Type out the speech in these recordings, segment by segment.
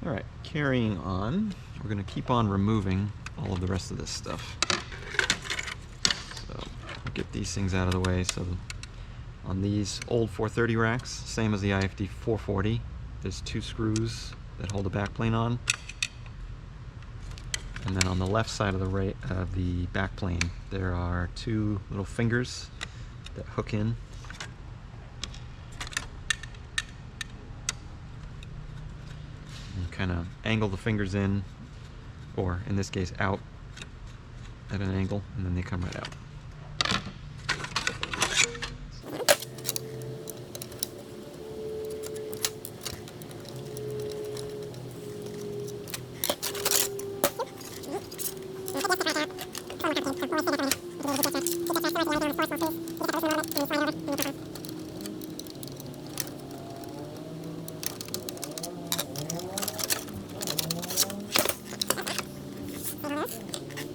Alright, carrying on, we're going to keep on removing all of the rest of this stuff. So, I'll get these things out of the way. So, on these old 430 racks, same as the IFD 440, there's 2 screws that hold the backplane on. And then on the left side of the backplane, there are 2 little fingers that hook in. Kind of angle the fingers in, or in this case out at an angle, and then they come right out.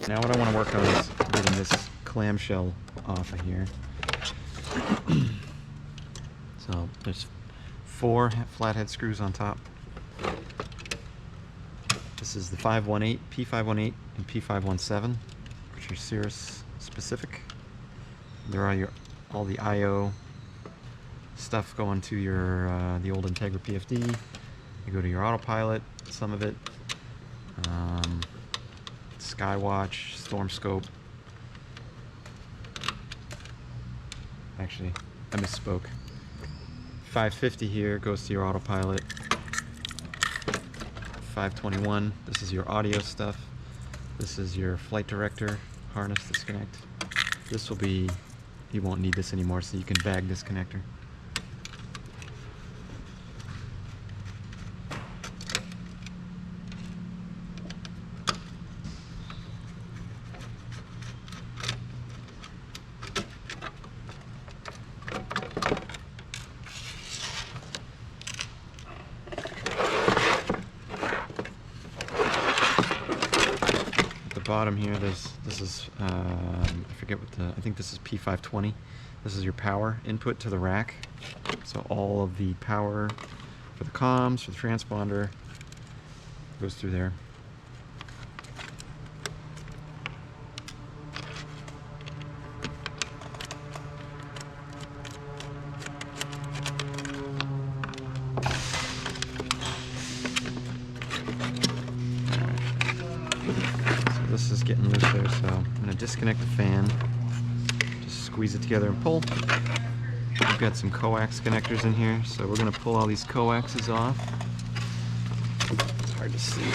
Now what I want to work on is getting this clamshell off of here. So there's 4 flathead screws on top. This is the 518, P518, and P517, which are Cirrus specific. There are all the I/O stuff going to your the old Integra PFD. You go to your autopilot, some of it. Skywatch, Storm Scope. Actually, I misspoke. 550 here goes to your autopilot. 521, this is your audio stuff. This is your flight director harness disconnect. This will be, you won't need this anymore, so you can bag this connector. Bottom here, this is I forget what I think this is P520. This is your power input to the rack. So all of the power for the comms, for the transponder, goes through there. This is getting loose there, so I'm going to disconnect the fan, just squeeze it together and pull. We've got some coax connectors in here, so we're going to pull all these coaxes off. It's hard to see,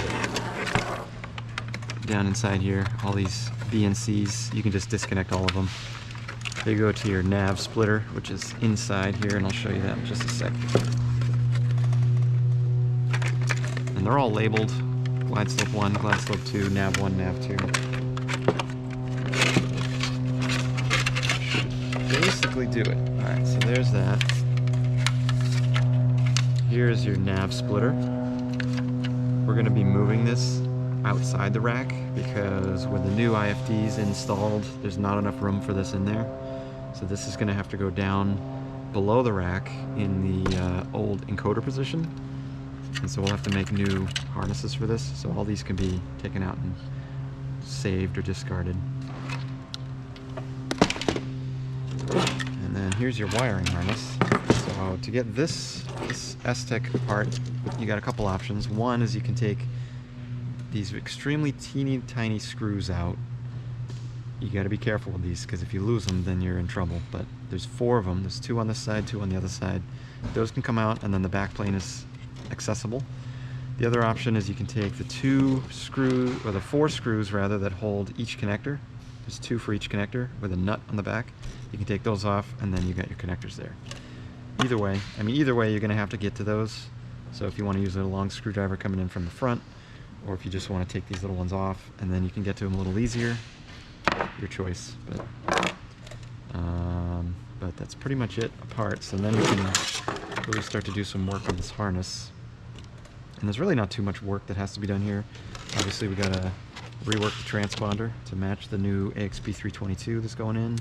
but down inside here, all these BNCs, you can just disconnect all of them. They go to your nav splitter, which is inside here, and I'll show you that in just a sec. And they're all labeled. Glide slope 1, glide slope 2, nav 1, nav 2. Should basically do it. Alright, so there's that. Here's your nav splitter. We're going to be moving this outside the rack because with the new IFDs installed, there's not enough room for this in there. So this is going to have to go down below the rack in the old encoder position. And so we'll have to make new harnesses for this, so all these can be taken out and saved or discarded. And then here's your wiring harness. So to get this S-Tech apart, you got a couple options. One is you can take these extremely teeny tiny screws out. You got to be careful with these because if you lose them, then you're in trouble. But there's 4 of them. There's 2 on this side, 2 on the other side. Those can come out, and then the back plane is accessible. The other option is you can take the 2 screws, or the 4 screws rather, that hold each connector. There's 2 for each connector with a nut on the back. You can take those off, and then you got your connectors there. Either way, you're going to have to get to those. So if you want to use a long screwdriver coming in from the front, or if you just want to take these little ones off, and then you can get to them a little easier, your choice. But that's pretty much it apart. So then we can really start to do some work on this harness. And there's really not too much work that has to be done here. Obviously we gotta rework the transponder to match the new AXP322 that's going in.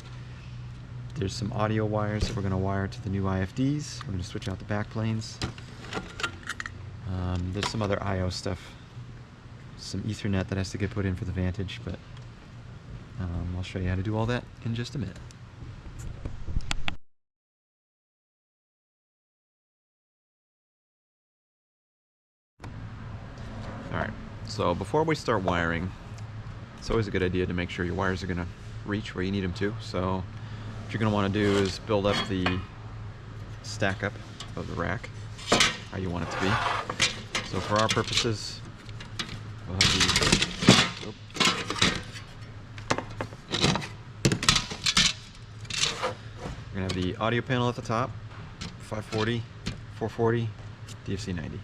There's some audio wires that we're gonna wire to the new IFDs. We're gonna switch out the back planes. There's some other I/O stuff, some Ethernet that has to get put in for the Vantage, but I'll show you how to do all that in just a minute. Alright, so before we start wiring, it's always a good idea to make sure your wires are going to reach where you need them to. So what you're going to want to do is build up the stack up of the rack how you want it to be. So for our purposes, we'll have we're going to have the audio panel at the top, 540, 440, DFC 90.